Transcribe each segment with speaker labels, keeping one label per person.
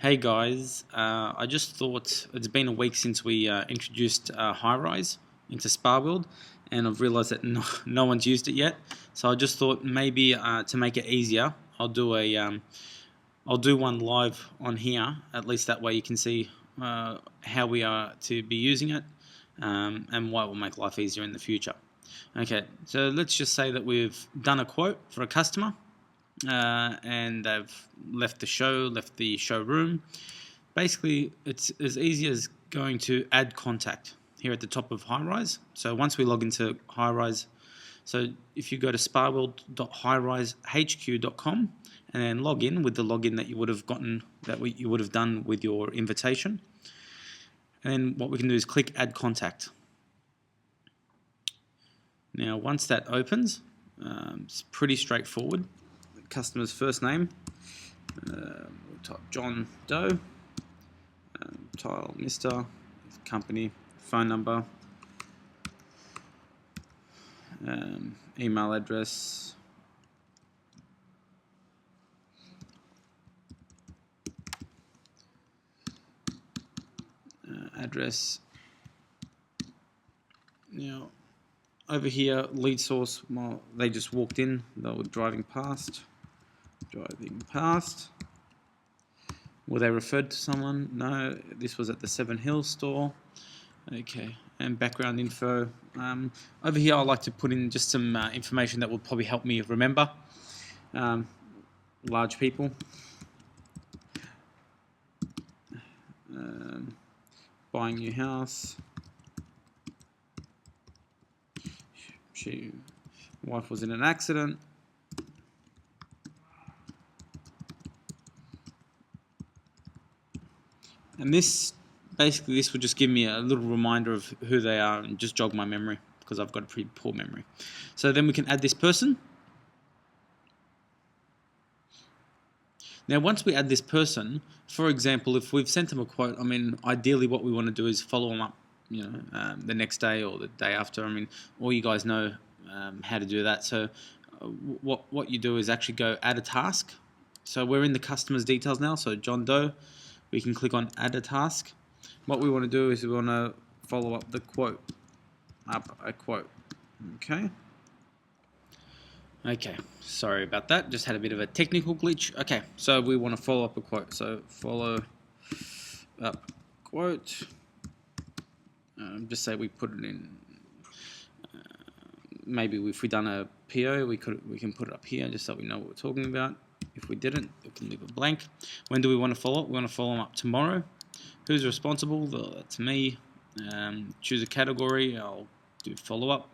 Speaker 1: Hey guys, I just thought it's been a week since we introduced Highrise into Spa World, and I've realised that no one's used it yet. So I just thought maybe to make it easier, I'll do one live on here. At least that way you can see how we are to be using it, and why it will make life easier in the future. Okay, so let's just say that we've done a quote for a customer. And they've left the showroom. Basically, it's as easy as going to add contact here at the top of Highrise. So once we log into Highrise, so if you go to sparworld.highrisehq.com and then log in with the login that you would have gotten, you would have done with your invitation, and then what we can do is click Add Contact. Now, once that opens, it's pretty straightforward. Customer's first name, we'll type John Doe, title Mr, company, phone number, email address, address. Now over here, lead source, well, they just walked in, they were driving past. Were they referred to someone? No, this was at the Seven Hills store. Okay, and background info. Over here, I like to put in just some information that will probably help me remember. Large people. Buying new house. Wife was in an accident. And this will just give me a little reminder of who they are and just jog my memory, because I've got a pretty poor memory. So then we can add this person. Now once we add this person, for example, if we've sent them a quote, I mean, ideally what we want to do is follow them up, the next day or the day after. I mean, all you guys know how to do that. So what you do is actually go add a task. So we're in the customer's details now, so John Doe. We can click on add a task. What we want to do is we want to follow up a quote. Okay, sorry about that, just had a bit of a technical glitch. Okay, so we want to follow up a quote, so follow up quote. Just say we put it in, maybe if we've done a PO, we can put it up here just so we know what we're talking about. If we didn't, we can leave it blank. When do we want to follow up? We want to follow them up tomorrow. Who's responsible? Well, that's me. Choose a category. I'll do follow up.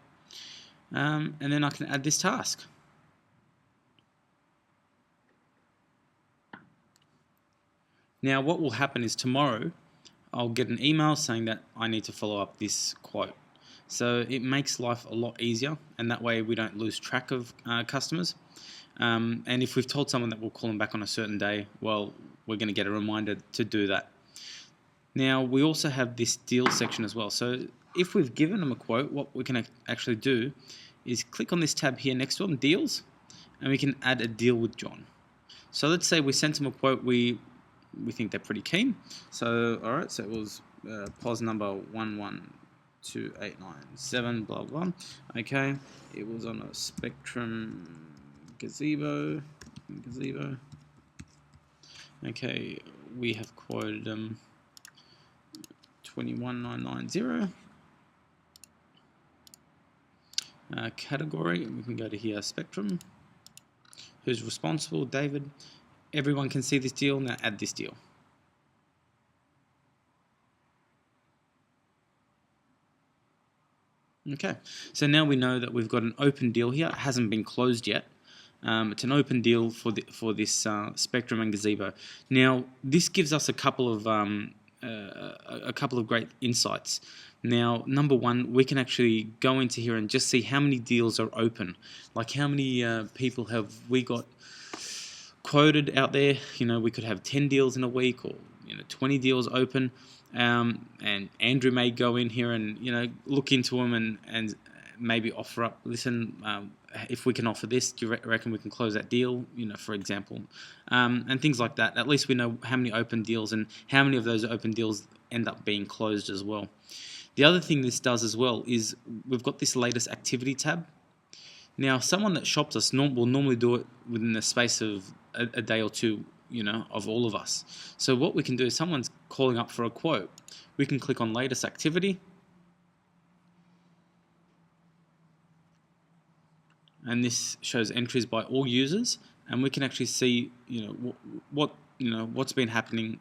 Speaker 1: And then I can add this task. Now what will happen is tomorrow I'll get an email saying that I need to follow up this quote. So it makes life a lot easier, and that way we don't lose track of customers. And if we've told someone that we'll call them back on a certain day, well, we're going to get a reminder to do that. Now, we also have this deal section as well. So if we've given them a quote, what we can actually do is click on this tab here next to them, Deals, and we can add a deal with John. So let's say we sent them a quote, we think they're pretty keen. So, all right, so it was POS number 112897, blah, blah. Okay, it was on a Spectrum gazebo. Okay, we have quoted them 21990. Category, we can go to here, Spectrum. Who's responsible? David. Everyone can see this deal. Now add this deal. Okay, so now we know that we've got an open deal here. It hasn't been closed yet. It's an open deal for this Spectrum and gazebo. Now this gives us a couple of great insights. Now, number one, we can actually go into here and just see how many deals are open. Like how many people have we got quoted out there. We could have 10 deals in a week, or 20 deals open. And Andrew may go in here and look into them and maybe offer up, listen, if we can offer this, do you reckon we can close that deal, for example, and things like that. At least we know how many open deals and how many of those open deals end up being closed as well. The other thing this does as well is we've got this latest activity tab. Now, someone that shops us will normally do it within the space of a day or two, of all of us. So what we can do is someone's calling up for a quote. We can click on latest activity. And this shows entries by all users, and we can actually see, what's been happening,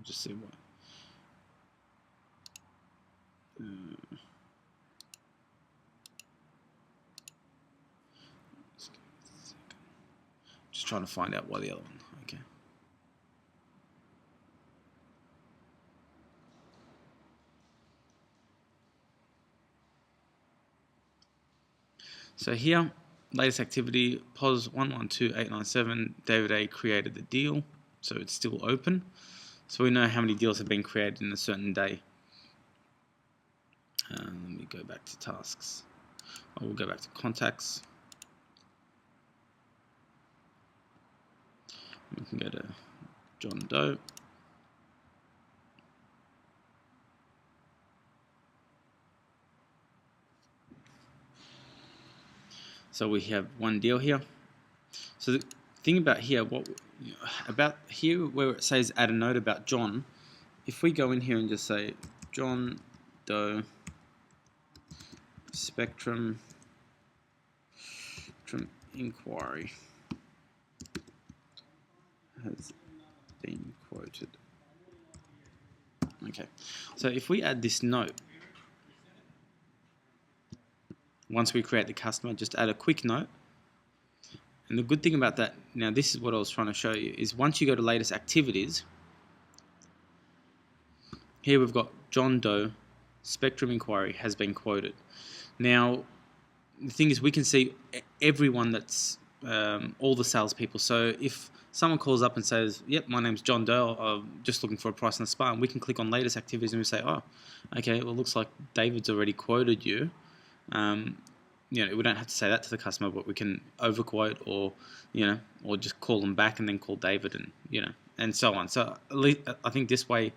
Speaker 1: just see what. Just trying to find out why the other one. Okay. So here, latest activity, POS 112897, David A created the deal, so it's still open. So we know how many deals have been created in a certain day. Let me go back to tasks. We'll go back to contacts. We can go to John Doe. So we have one deal here. So the thing about here, about here where it says add a note about John, if we go in here and just say John Doe Spectrum inquiry has been quoted. Okay, so if we add this note, once we create the customer, just add a quick note. And the good thing about that, now this is what I was trying to show you, is once you go to latest activities, here we've got John Doe Spectrum inquiry has been quoted. Now, the thing is we can see everyone that's, all the salespeople. So if someone calls up and says, yep, my name's John Doe, I'm just looking for a price on the spa, and we can click on latest activities and we say, oh, okay, well, it looks like David's already quoted you. We don't have to say that to the customer, but we can overquote or just call them back and then call David and so on. So at least I think this way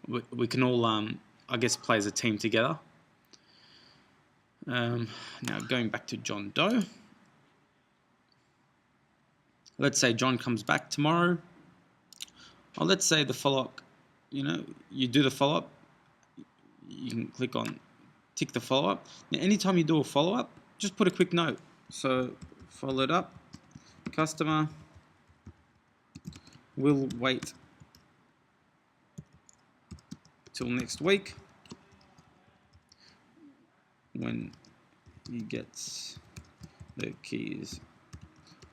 Speaker 1: we can all, I guess, play as a team together. Now going back to John Doe. Let's say John comes back tomorrow. Or let's say the follow-up, you do the follow-up. You can click on tick the follow-up. Now, anytime you do a follow-up, just put a quick note. So, followed up, customer will wait till next week when he gets the keys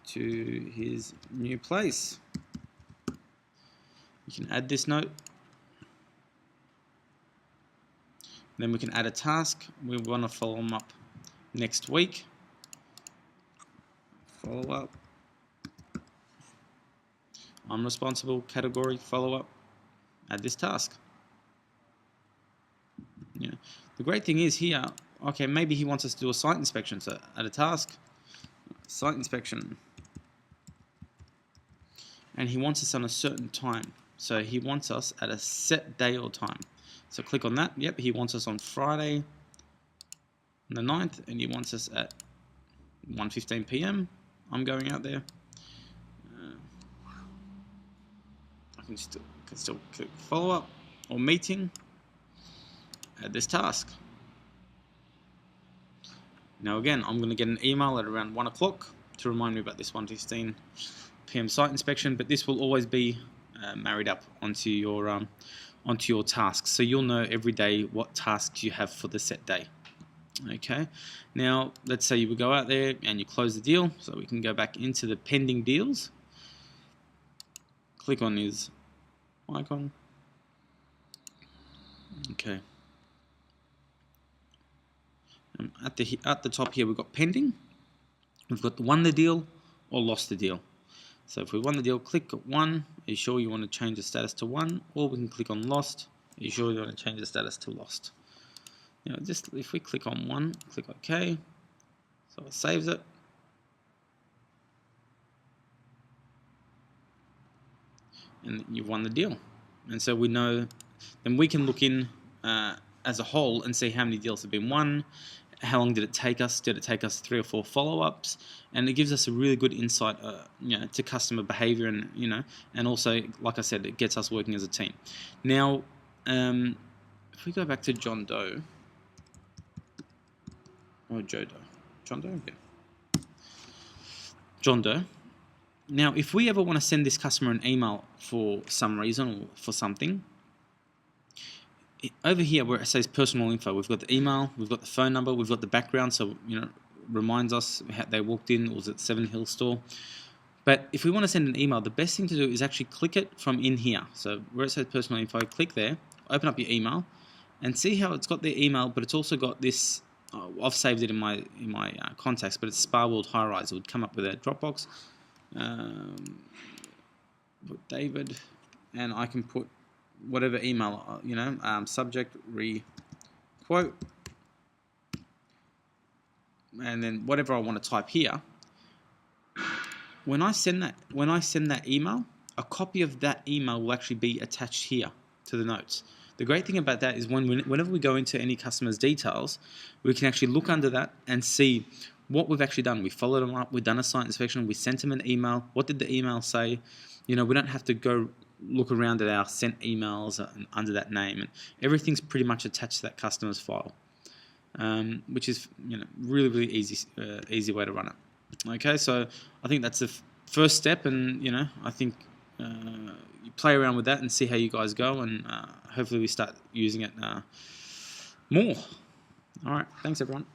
Speaker 1: to his new place. You can add this note. Then we can add a task. We want to follow them up next week. Follow up. I'm responsible, category, follow up. Add this task. The great thing is here, okay, maybe he wants us to do a site inspection. So add a task, site inspection. And he wants us on a certain time. So he wants us at a set day or time. So click on that. Yep, he wants us on Friday the 9th, and he wants us at 1:15 p.m. I'm going out there. I can still click follow up or meeting. Add this task. Now again, I'm going to get an email at around 1 o'clock to remind me about this 1:15 p.m. site inspection, but this will always be married up onto your tasks, so you'll know every day what tasks you have for the set day. Okay, now let's say you would go out there and you close the deal, so we can go back into the pending deals, click on his icon. Okay, at the top here we've got pending. We've got won the deal or lost the deal. So if we won the deal, click 1. Are you sure you want to change the status to 1? Or we can click on lost you sure you want to change the status to lost? Just if we click on one, click OK, so it saves it. And you've won the deal. And so we know, then we can look in as a whole and see how many deals have been won, how long did it take us, did it take us 3 or 4 follow-ups, and it gives us a really good insight to customer behavior, and and also, like I said, it gets us working as a team. Now, if we go back to John Doe, or Joe Doe, John Doe, yeah. John Doe. Now, if we ever want to send this customer an email for some reason or for something, over here where it says personal info, we've got the email, we've got the phone number, we've got the background, so reminds us how they walked in, was it 7 Hill store. But if we want to send an email, the best thing to do is actually click it from in here. So where it says personal info, click there, open up your email, and see how it's got their email, but it's also got this. I've saved it in my contacts, but it's World Highrise. It would come up with a Dropbox. Put David, and I can put whatever email, subject quote, and then whatever I want to type here. When I send that email, a copy of that email will actually be attached here to the notes. The great thing about that is whenever we go into any customer's details, we can actually look under that and see what we've actually done. We followed them up, we've done a site inspection, we sent them an email. What did the email say? We don't have to go look around at our sent emails under that name, and everything's pretty much attached to that customer's file, which is really, really easy way to run it. Okay, so I think that's the first step, and I think you play around with that and see how you guys go, and hopefully we start using it more. All right, thanks everyone.